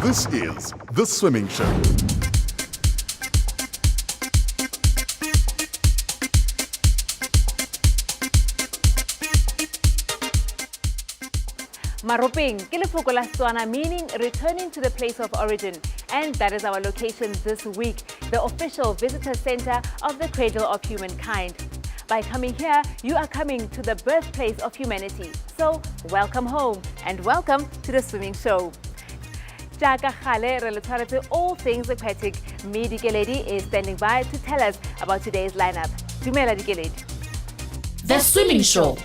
This is The Swimming Show. Maropeng ke lefoko la Setswana, meaning returning to the place of origin. And that is our location this week, the official visitor center of the cradle of humankind. By coming here, you are coming to the birthplace of humanity. So, welcome home and welcome to The Swimming Show. Jaaka gale re le tshwaretse all things aquatic, me Dikeledi is standing by to tell us about today's lineup. Dumela Dikeledi. The Swimming Show.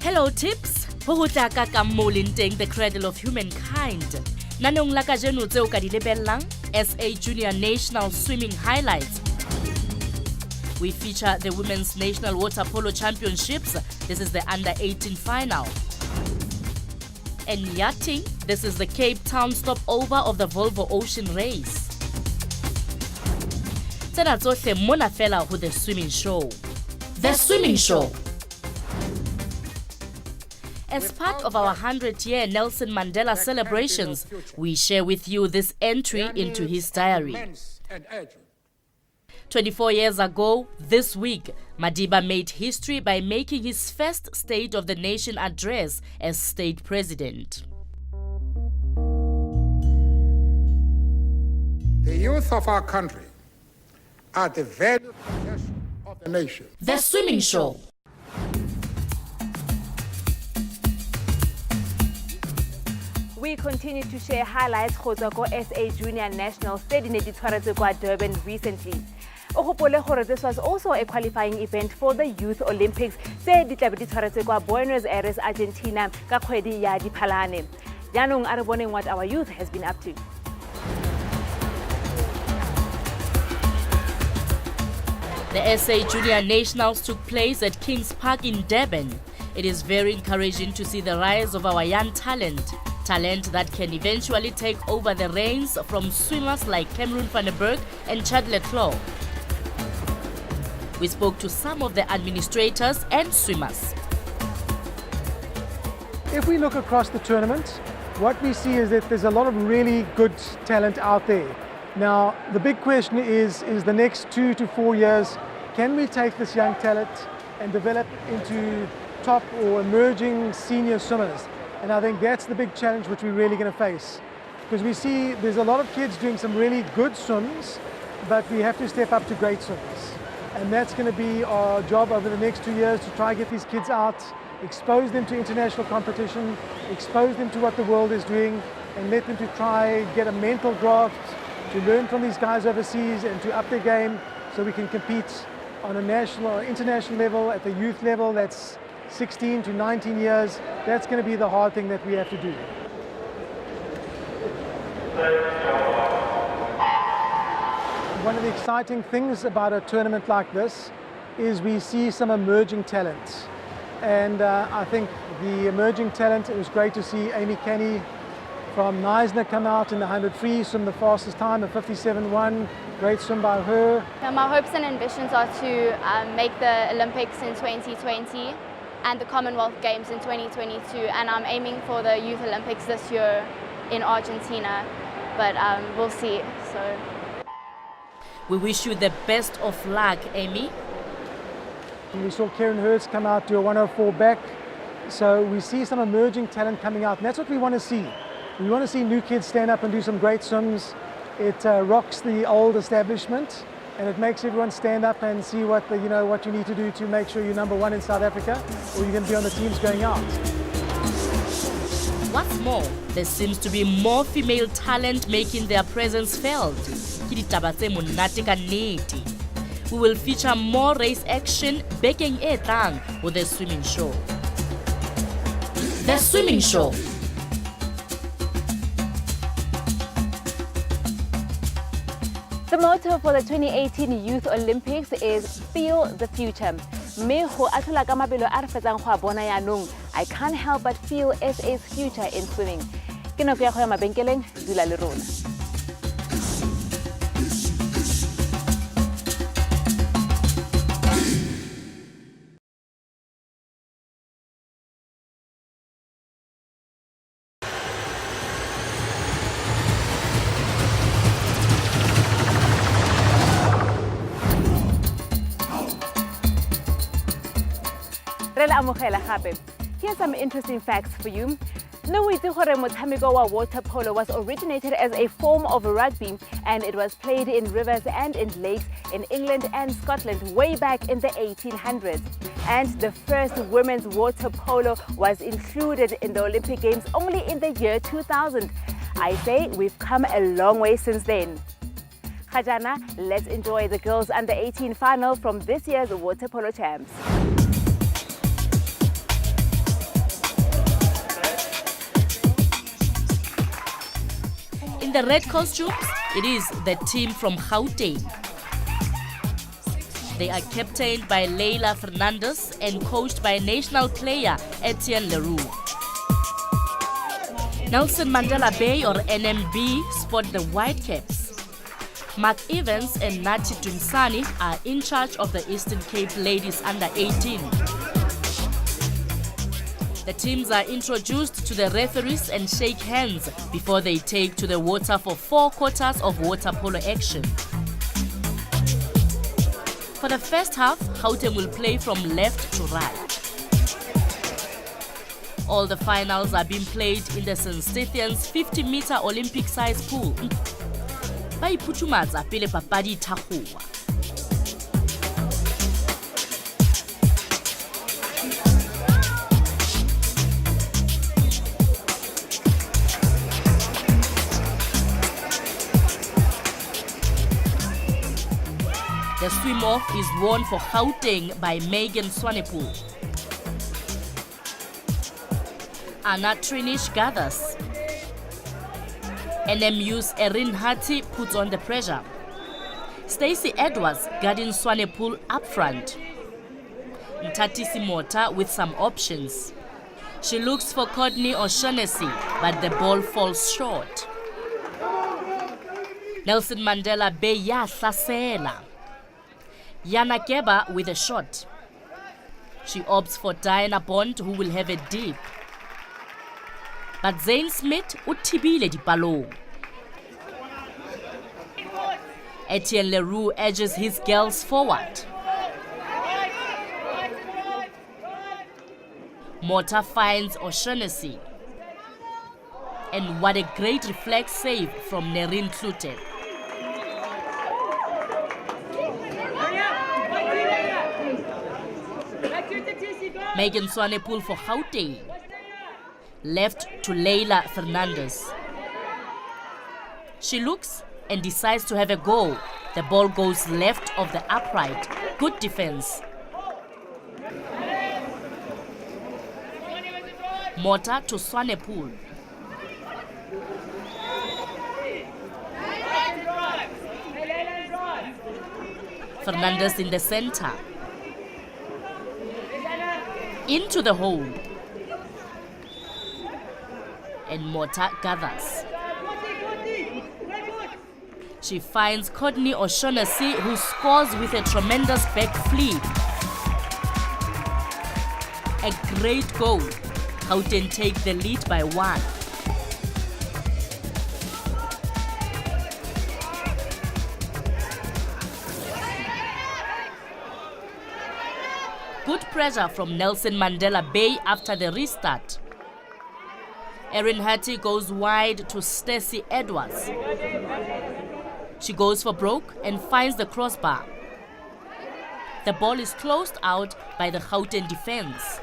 Hello tips. Ho hotla ka ka mo leng teng the cradle of humankind. Nanong la kajeno tseo ka di lebellang SA Junior National Swimming Highlights. We feature the Women's National Water Polo Championships. This is the under-18 final. And yachting, this is the Cape Town stopover of the Volvo Ocean Race. Tsena tsohle mona fela ho The Swimming Show. The Swimming Show. As part of our 100-year Nelson Mandela celebrations, we share with you this entry into his diary. 24 years ago, this week, Madiba made history by making his first State of the Nation address as state president. The youth of our country are the valued possession of the nation. The Swimming Show. We continue to share highlights go tswa ko SA Junior National tse di ne di tshwaretswe kwa Durban recently. O gopole gore this was also a qualifying event for the Youth Olympics tse di tlabe di tshwaretswe kwa Buenos Aires, Argentina ka kgwedi ya Diphalane. Jaanong a re boneng what our youth has been up to. The SA Junior Nationals took place at Kings Park in Durban. It is very encouraging to see the rise of our young talent that can eventually take over the reins from swimmers like Cameron van der Berg and Chadley Claw. We spoke to some of the administrators and swimmers. If we look across the tournament, what we see is that there's a lot of really good talent out there. Now, the big question is the next 2 to 4 years, can we take this young talent and develop into top or emerging senior swimmers? And I think that's the big challenge which we're really going to face. Because we see there's a lot of kids doing some really good swims, but we have to step up to great swims. And that's going to be our job over the next 2 years, to try to get these kids out, expose them to international competition, expose them to what the world is doing, and let them to try get a mental graft, to learn from these guys overseas and to up their game so we can compete on a national or international level, at the youth level. That's 16 to 19 years. That's going to be the hard thing that we have to do. One of the exciting things about a tournament like this is we see some emerging talent. And I think the emerging talent, it was great to see Amy Kenny from Neisner come out in the 100 free, swim the fastest time, a 57.1. Great swim by her. My hopes and ambitions are to make the Olympics in 2020 and the Commonwealth Games in 2022, and I'm aiming for the Youth Olympics this year in Argentina, but we'll see. So we wish you the best of luck, Amy. We saw Karen Hurst come out, do a 104 back, so we see some emerging talent coming out, and that's what we want to see. We want to see new kids stand up and do some great swims. It rocks the old establishment, and it makes everyone stand up and see what you need to do to make sure you're number one in South Africa, or you're going to be on the teams going out. What's more, there seems to be more female talent making their presence felt. We will feature more race action baking it down with The Swimming Show. The Swimming Show. The motto for the 2018 Youth Olympics is Feel the Future. I can't help but feel SA's future in swimming. Ke nako ya go ya mabenkeleng, dula le rona. Re le amogela gape. Here's some interesting facts for you. No, we do motshameko wa water polo was originated as a form of rugby, and it was played in rivers and in lakes in England and Scotland way back in the 1800s. And the first women's water polo was included in the Olympic Games only in the year 2000. I say we've come a long way since then. Khajana, let's enjoy the girls under 18 final from this year's water polo champs. In the red costumes, it is the team from Gauteng. They are captained by Leila Fernandez and coached by national player Etienne Leroux. Nelson Mandela Bay or NMB sport the white caps. Mark Evans and Nati Dumsani are in charge of the Eastern Cape ladies under 18. The teams are introduced to the referees and shake hands before they take to the water for 4 quarters of water polo action. For the first half, Gauteng will play from left to right. All the finals are being played in the St. Stephen's 50-meter Olympic-sized pool. Ba iphutshumatsa pele papadi ithakgowa. The swim-off is won for Gauteng by Megan Swanepoel. Anna Trinish gathers. NMU's Erin Hati puts on the pressure. Stacey Edwards guarding Swanepoel up front. Ntatisi Mota with some options. She looks for Courtney O'Shaughnessy, but the ball falls short. Nelson Mandela Bay ya hlasela. Yana Keba with a shot. She opts for Diana Bond, who will have a dip. But Zane Smith uthibile dipalong. Etienne Leroux edges his girls forward. Mota finds O'Shaughnessy. And what a great reflex save from Nerin Klute. Megan Swanepoel for Gauteng. Left to Leila Fernandez. She looks and decides to have a go. The ball goes left of the upright. Good defense. Mota to Swanepoel. Fernandez in the center. Into the hole. And Mota gathers. She finds Courtney O'Shaughnessy, who scores with a tremendous back flip. A great goal. Gauteng take the lead by 1. Good pressure from Nelson Mandela Bay after the restart. Erin Hattie goes wide to Stacey Edwards. She goes for broke and finds the crossbar. The ball is closed out by the Gauteng defense.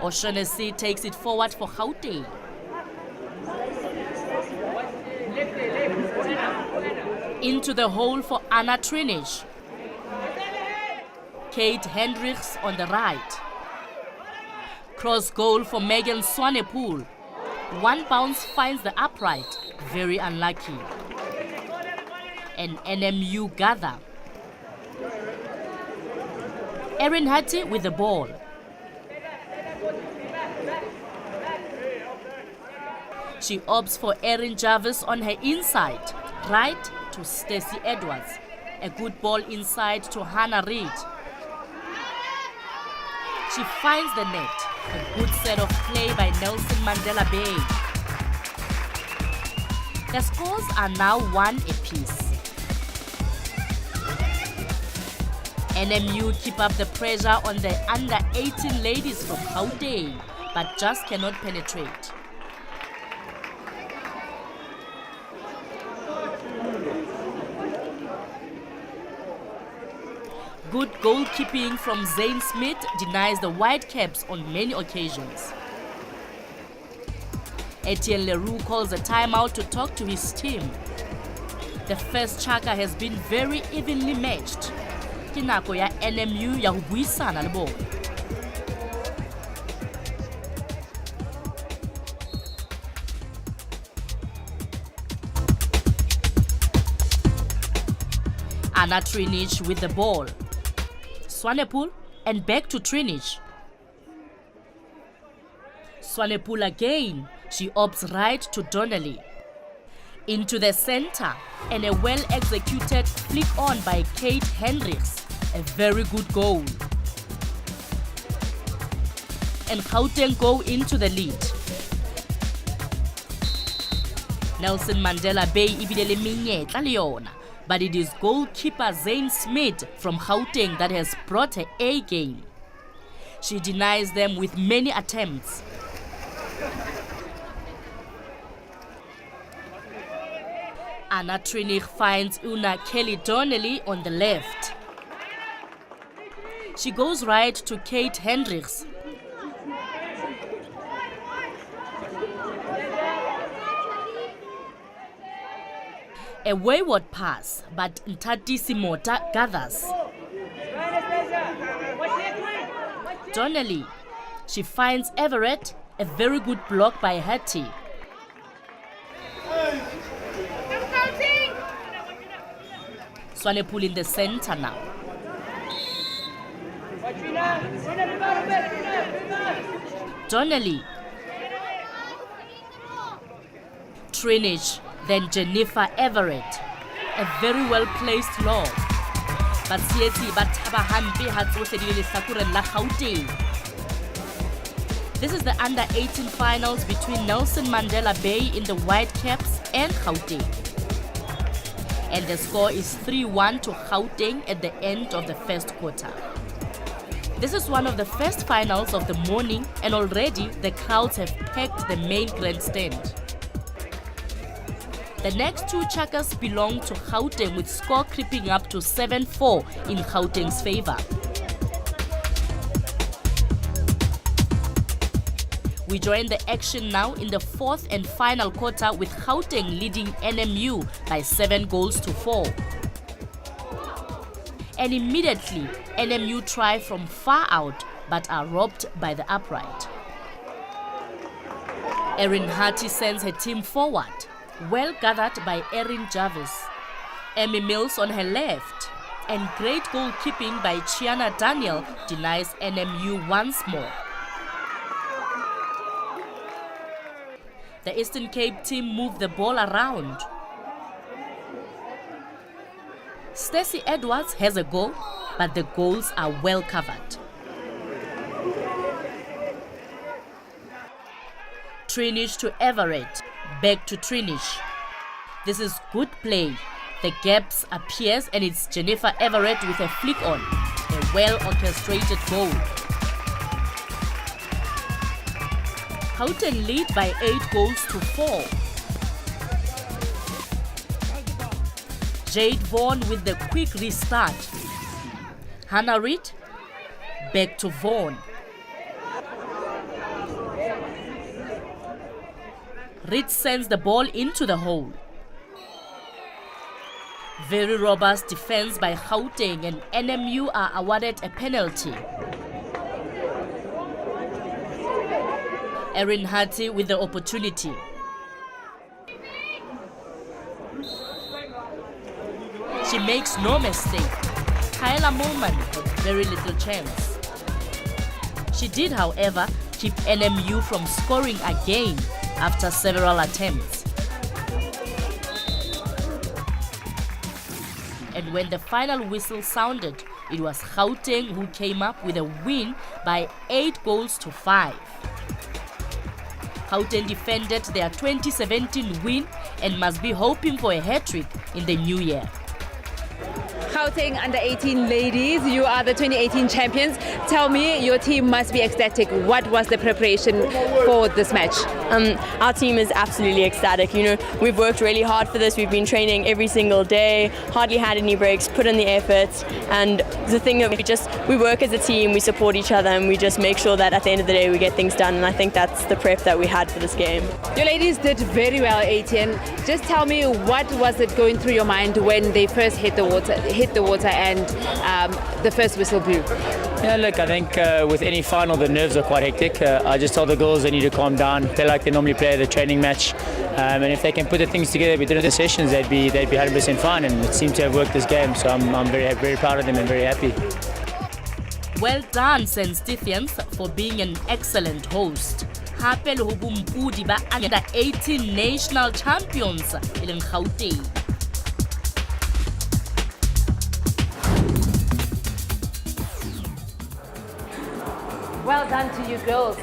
O'Shaughnessy takes it forward for Gauteng. Into the hole for Anna Trinish. Kate Hendricks on the right. Cross goal for Megan Swanepoel. One bounce finds the upright. Very unlucky. And NMU gather. Erin Hattie with the ball. She opts for Erin Jarvis on her inside. Right to Stacey Edwards. A good ball inside to Hannah Reid. She finds the net. A good set of play by Nelson Mandela Bay. The scores are now 1 apiece. NMU keep up the pressure on the under-18 ladies from Gauteng, but just cannot penetrate. Good goalkeeping from Zane Smith denies the Whitecaps on many occasions. Etienne Leroux calls a timeout to talk to his team. The first chaka has been very evenly matched. Ke nako ya NMU ya ho buisana le bona. Anna Trinich with the ball. Swanepoel and back to Trinich. Swanepoel again. She opts right to Donnelly. Into the center and a well-executed flick on by Kate Hendricks. A very good goal. And Gauteng go into the lead. Nelson Mandela Bay ibile le menyetla le yona. But it is goalkeeper Zane Smith from Gauteng that has brought her A game. She denies them with many attempts. Anna Trinich finds Una Kelly Donnelly on the left. She goes right to Kate Hendricks. A wayward pass, but Ntati Simota gathers. Donnelly. She finds Everett, a very good block by Hattie. Swanepoel in the center now. Donnelly. Trinich. Then Jennifer Everett, a very well-placed lob. But Sietsi Bataba Hampe had tsosedile lehlakoreng la Gauteng. This is the under-18 finals between Nelson Mandela Bay in the Whitecaps and Gauteng. And the score is 3-1 to Gauteng at the end of the first quarter. This is one of the first finals of the morning, and already the crowds have packed the main grandstand. The next two chakas belong to Gauteng, with score creeping up to 7-4 in Gauteng's favor. We join the action now in the fourth and final quarter, with Gauteng leading NMU by 7-4. And immediately, NMU try from far out but are robbed by the upright. Erin Harty sends her team forward, well gathered by Erin Jarvis. Emmy Mills on her left, and great goalkeeping by Chiana Daniel denies NMU once more. The Eastern Cape team move the ball around. Stacey Edwards has a goal, but the goals are well covered. Trinich to Everett, back to Trinich. This is good play. The gaps appears and it's Jennifer Everett with a flick on. A well-orchestrated goal. Gauteng lead by 8-4. Jade Vaughan with the quick restart. Hannah Reid, back to Vaughan. Reid sends the ball into the hole. Very robust defense by Gauteng, and NMU are awarded a penalty. Erin Harty with the opportunity. She makes no mistake. Kyla Moolman had very little chance. She did, however, keep NMU from scoring again after several attempts. And when the final whistle sounded, it was Gauteng who came up with a win by 8-5. Gauteng defended their 2017 win and must be hoping for a hat-trick in the new year. Gauteng under-18 ladies, you are the 2018 champions. Tell me, your team must be ecstatic. What was the preparation for this match? Our team is absolutely ecstatic. You know, we've worked really hard for this. We've been training every single day, hardly had any breaks, put in the effort. And the thing that we work as a team, we support each other, and we just make sure that at the end of the day we get things done. And I think that's the prep that we had for this game. Your ladies did very well, Etienne. Just tell me, what was it going through your mind when they first hit the water and the first whistle blew? Yeah, look, I think with any final, the nerves are quite hectic. I just told the girls they need to calm down, play like they normally play the training match, and if they can put the things together we did in the sessions, they'd be 100% fine, and it seemed to have worked this game. So I'm very proud of them and very happy. Well done, St. Stephen's, for being an excellent host. Hape le ho bompudi ba under-18 national champions e leng Gauteng. Well done to you girls.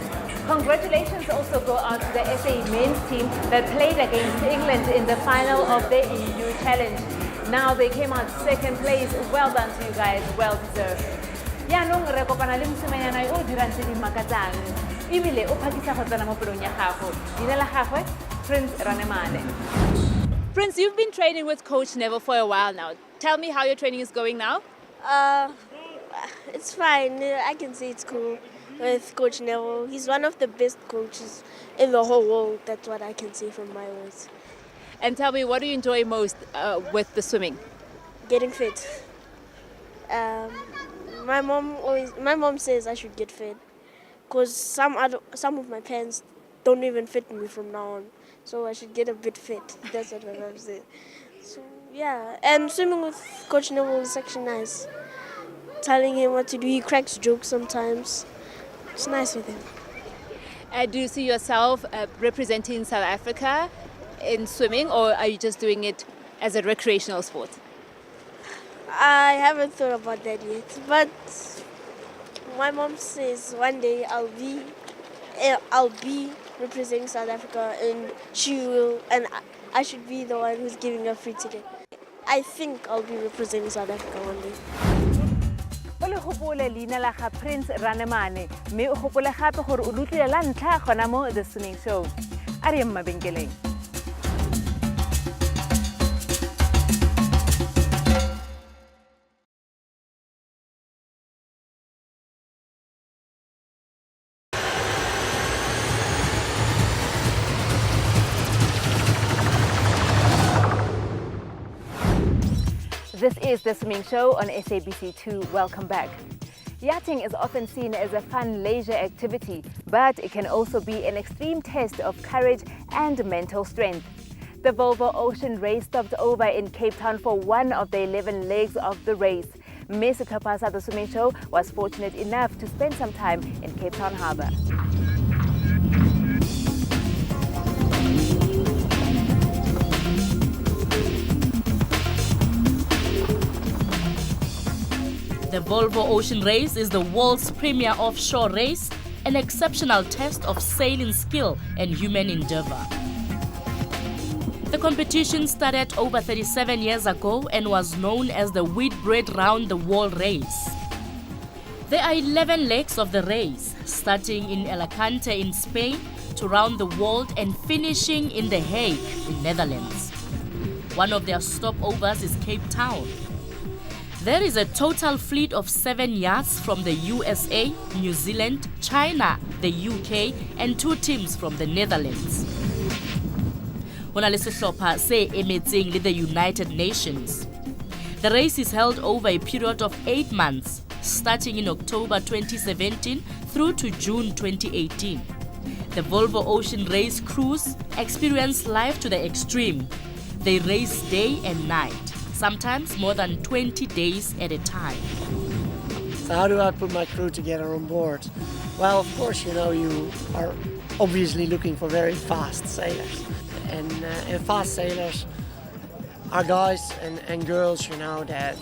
Congratulations also go out to the SA men's team that played against England in the final of the EU Challenge. Now they came out second place. Well done to you guys, well deserved. Yaanong re kopana le mosimanyana o dirang tse di makatsang. Ebile o phakisa go tsena mo pelong ya gago. Leina la gagwe, Prince Ranemane. Prince, you've been training with Coach Neville for a while now. Tell me how your training is going now. It's fine. I can say it's cool with Coach Neville. He's one of the best coaches in the whole world. That's what I can say from my words. And tell me, what do you enjoy most with the swimming? Getting fit. My mom says I should get fit because some of my pants don't even fit me from now on. So I should get a bit fit. That's what my mom said. So yeah, and swimming with Coach Neville is actually nice. Telling him what to do, he cracks jokes sometimes. It's nice with him. Do you see yourself representing South Africa in swimming, or are you just doing it as a recreational sport? I haven't thought about that yet, but my mom says one day I'll be representing South Africa, and I should be the one who's giving a free ticket. I think I'll be representing South Africa one day. O le gopole leina la ga Prince Ranemane, mme o gopole gape gore o lutlile la ntlha gona mo The Swimming Show. A re mabenkeleng. This is The Swimming Show on SABC2. Welcome back. Yachting is often seen as a fun leisure activity, but it can also be an extreme test of courage and mental strength. The Volvo Ocean Race stopped over in Cape Town for one of the 11 legs of the race. Miss Tapasa The Swimming Show was fortunate enough to spend some time in Cape Town Harbour. The Volvo Ocean Race is the world's premier offshore race, an exceptional test of sailing skill and human endeavor. The competition started over 37 years ago and was known as the Whitbread Round the World Race. There are 11 legs of the race, starting in Alicante in Spain to round the world and finishing in The Hague in Netherlands. One of their stopovers is Cape Town. There is a total fleet of 7 yachts from the USA, New Zealand, China, the UK, and 2 teams from the Netherlands. Hona le sehlopha se emetseng le the United Nations. The race is held over a period of 8 months, starting in October 2017 through to June 2018. The Volvo Ocean Race crews experience life to the extreme. They race day and night, sometimes more than 20 days at a time. So how do I put my crew together on board? Well, of course, you know, you are obviously looking for very fast sailors. And fast sailors are guys and girls, you know, that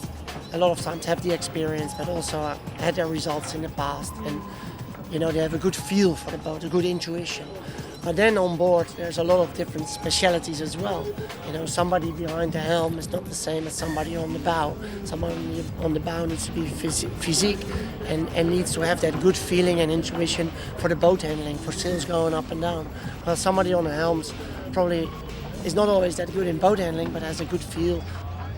a lot of times have the experience, but also had their results in the past. And, you know, they have a good feel for the boat, a good intuition. But then on board, there's a lot of different specialities as well. You know, somebody behind the helm is not the same as somebody on the bow. Somebody on the bow needs to be physique and needs to have that good feeling and intuition for the boat handling, for sails going up and down. Well, somebody on the helms probably is not always that good in boat handling, but has a good feel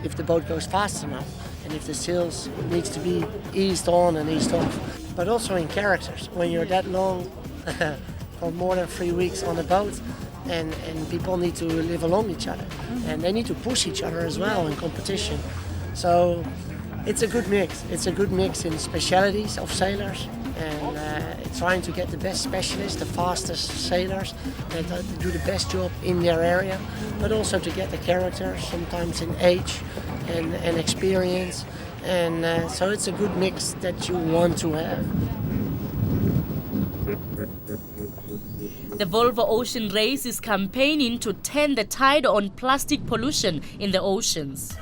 if the boat goes fast enough and if the sails needs to be eased on and eased off. But also in characters, when you're that long for more than 3 weeks on a boat and people need to live along each other and they need to push each other as well in competition. So it's a good mix. It's a good mix in specialities of sailors and trying to get the best specialists, the fastest sailors that do the best job in their area, but also to get the characters, sometimes in age and experience. And so it's a good mix that you want to have. The Volvo Ocean Race is campaigning to turn the tide on plastic pollution in the oceans.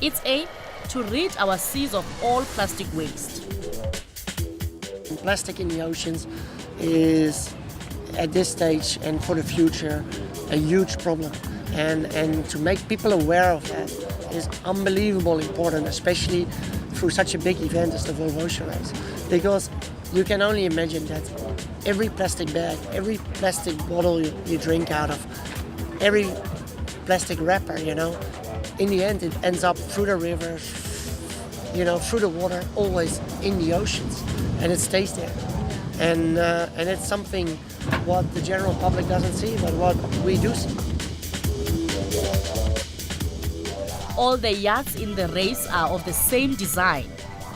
Its aim to rid our seas of all plastic waste. Plastic in the oceans is, at this stage and for the future, a huge problem. And to make people aware of that is unbelievably important, especially through such a big event as the Volvo Ocean Race. Because you can only imagine that every plastic bag, every plastic bottle you drink out of, every plastic wrapper, you know, in the end it ends up through the rivers, you know, through the water, always in the oceans, and it stays there. And it's something what the general public doesn't see, but what we do see. All the yachts in the race are of the same design,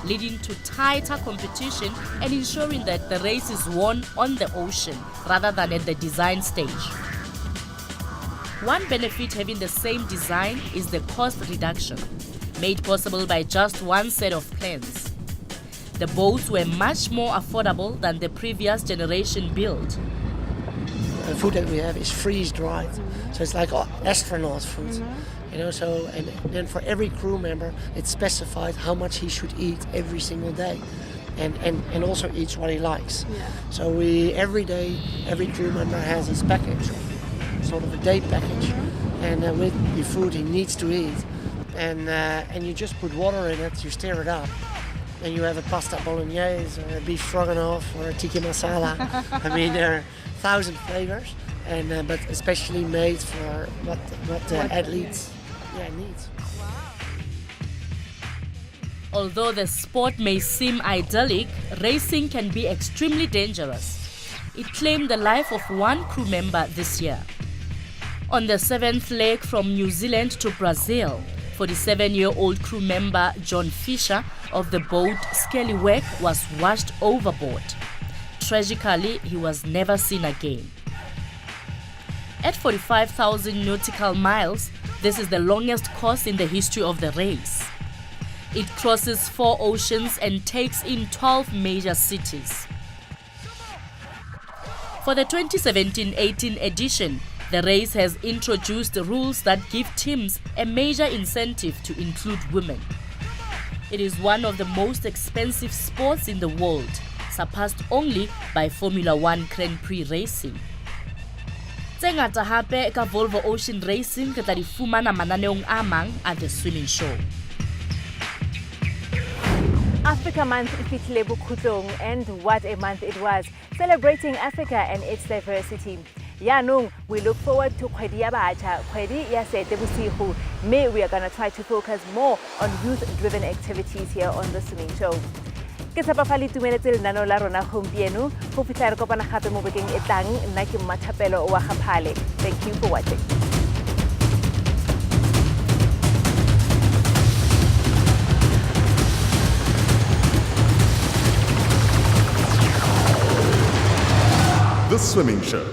leading to tighter competition and ensuring that the race is won on the ocean rather than at the design stage. One benefit having the same design is the cost reduction, made possible by just one set of plans. The boats were much more affordable than the previous generation build. The food that we have is freeze-dried, so it's like astronauts' food. You know, so and then for every crew member, it's specified how much he should eat every single day, and also eats what he likes. Yeah. So every day, every crew member has his package, sort of a day package, and with the food he needs to eat, and you just put water in it, you stir it up, and you have a pasta bolognese or a beef stroganoff or a tikka masala. I mean, there are 1,000 flavors, and but especially made for what the athletes needs. Although the sport may seem idyllic, racing can be extremely dangerous. It claimed the life of one crew member this year. On the 7th leg from New Zealand to Brazil, 47-year-old crew member John Fisher of the boat Scallywag was washed overboard. Tragically, he was never seen again. At 45,000 nautical miles, this is the longest course in the history of the race. It crosses 4 oceans and takes in 12 major cities. For the 2017-18 edition, the race has introduced rules that give teams a major incentive to include women. It is one of the most expensive sports in the world, surpassed only by Formula 1 Grand Prix racing. Tse ngata hape ka Volvo Ocean Racing ke tla di fumana mananeong a mang a The Swimming Show. Africa Month ifihlile bokhutlong, and what a month it was, celebrating Africa and its diversity. Yaanong, we look forward to Kgwedi ya Batjha, Kgwedi ya Seetebosigo. May we are going to try to focus more on youth-driven activities here on The Swimming Show. Ke tshepa fa le itumeletse lenaneo la rona gompieno go fitlha re kopana gape mo bekeng e tlang. Nna ke Mmathapelo wa Gaphale. Thank you for watching. The Swimming Show.